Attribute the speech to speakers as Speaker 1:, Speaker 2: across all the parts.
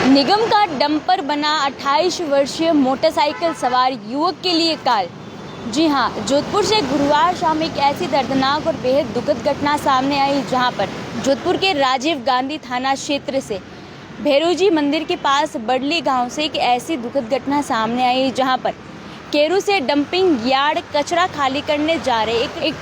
Speaker 1: निगम का डंपर बना 28 वर्षीय मोटरसाइकिल सवार युवक के लिए काल। जी हां, जोधपुर से गुरुवार शाम एक ऐसी दर्दनाक और बेहद दुखद घटना सामने आई जहां पर जोधपुर के राजीव गांधी थाना क्षेत्र से भैरोजी मंदिर के पास बडली गांव से एक ऐसी दुखद घटना सामने आई जहां पर केरू से डंपिंग यार्ड कचरा खाली करने जा रहे एक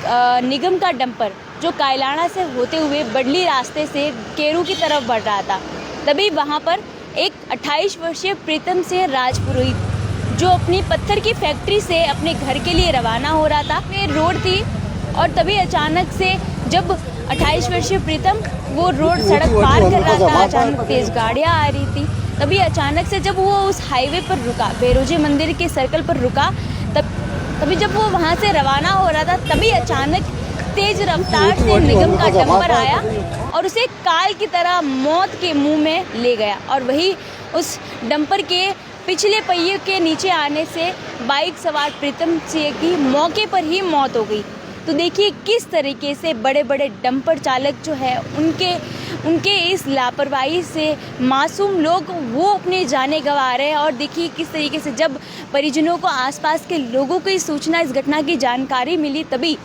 Speaker 1: निगम का डंपर जो कायलाना से होते हुए बडली रास्ते से केरू की तरफ बढ़ रहा था। तभी वहां पर एक 28 वर्षीय प्रीतम सिंह राजपुरोहित जो अपनी पत्थर की फैक्ट्री से अपने घर के लिए रवाना हो रहा था, वे रोड थी और तभी अचानक से जब 28 वर्षीय प्रीतम वो रोड सड़क पार कर रहा था, अचानक तेज गाड़ियां आ रही थी। तभी अचानक से जब वो उस हाईवे पर रुका, भैरोजी मंदिर के सर्कल पर रुका, तभी जब वो वहां से रवाना हो रहा था, तभी अचानक तेज रफ्तार से निगम का डंपर आया और उसे काल की तरह मौत के मुंह में ले गया। और वही उस डंपर के पिछले पहिए के नीचे आने से बाइक सवार प्रीतम सिंह की मौके पर ही मौत हो गई। तो देखिए किस तरीके से बड़े बड़े डंपर चालक जो है उनके इस लापरवाही से मासूम लोग वो अपने जाने गंवा रहे हैं। और देखिए किस तरीके से जब परिजनों को, आसपास के लोगों को इस सूचना, इस घटना की जानकारी मिली, तभी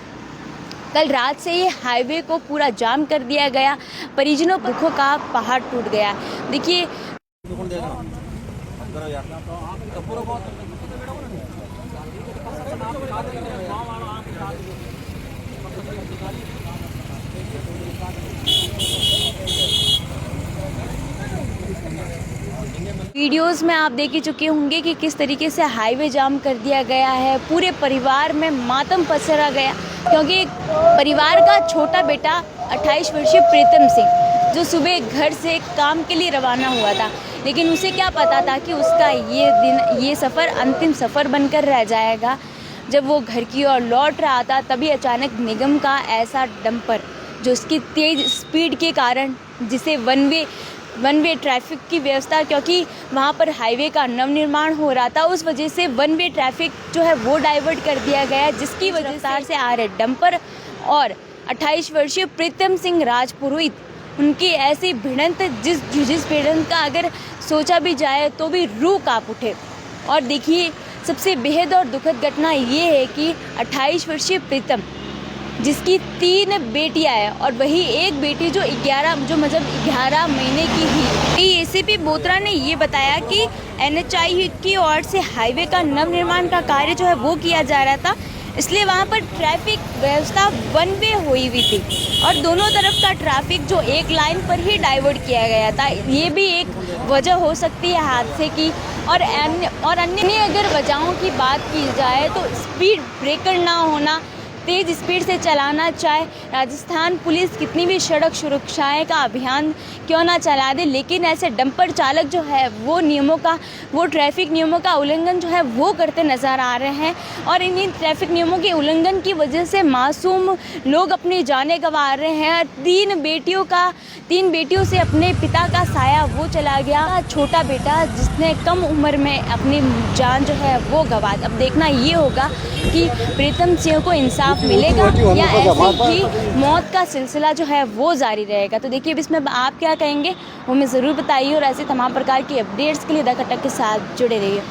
Speaker 1: कल रात से ये हाईवे को पूरा जाम कर दिया गया। परिजनों दुखों का पहाड़ टूट गया। देखिए वीडियोस में आप देख ही चुके होंगे कि किस तरीके से हाईवे जाम कर दिया गया है। पूरे परिवार में मातम पसरा गया क्योंकि परिवार का छोटा बेटा 28 वर्षीय प्रीतम सिंह जो सुबह घर से काम के लिए रवाना हुआ था, लेकिन उसे क्या पता था कि उसका ये सफ़र अंतिम सफ़र बनकर रह जाएगा। जब वो घर की ओर लौट रहा था, तभी अचानक निगम का ऐसा डंपर जो उसकी तेज़ स्पीड के कारण, जिसे वन वे ट्रैफिक की व्यवस्था, क्योंकि वहाँ पर हाईवे का नवनिर्माण हो रहा था, उस वजह से वन वे ट्रैफिक जो है वो डाइवर्ट कर दिया गया, जिसकी वजह से आ रहे डंपर और 28 वर्षीय प्रीतम सिंह राजपुरोहित उनकी ऐसी भिड़ंत, जिस भिड़ंत का अगर सोचा भी जाए तो भी रूह कांप उठे। और देखिए सबसे बेहद और दुखद घटना ये है कि 28 वर्षीय प्रीतम जिसकी 3 बेटियां हैं और वही एक बेटी जो 11 महीने की ही। एसीपी बोत्रा ने ये बताया कि NHAI की ओर से हाईवे का नवनिर्माण का कार्य जो है वो किया जा रहा था, इसलिए वहाँ पर ट्रैफिक व्यवस्था वन वे हुई थी और दोनों तरफ का ट्रैफिक जो एक लाइन पर ही डाइवर्ट किया गया था। ये भी एक वजह हो सकती है हादसे की। और अन्य अगर वजहों की बात की जाए तो स्पीड ब्रेकर ना होना, तेज़ स्पीड से चलाना, चाहे राजस्थान पुलिस कितनी भी सड़क सुरक्षाएं का अभियान क्यों ना चला दे, लेकिन ऐसे डंपर चालक जो है वो ट्रैफिक नियमों का उल्लंघन जो है वो करते नज़र आ रहे हैं। और इन ट्रैफिक नियमों के उल्लंघन की वजह से मासूम लोग अपनी जानें गंवा रहे हैं। 3 बेटियों से अपने पिता का साया वो चला गया, छोटा बेटा जिसने कम उम्र में अपनी जान जो है वो गंवा। अब देखना ये होगा कि प्रीतम सिंह को इंसाफ मिलेगा या ऐसे ही मौत का सिलसिला जो है वो जारी रहेगा। तो देखिए इसमें आप क्या कहेंगे वो हमें ज़रूर बताइए और ऐसे तमाम प्रकार की अपडेट्स के लिए द खटक के साथ जुड़े रहिए।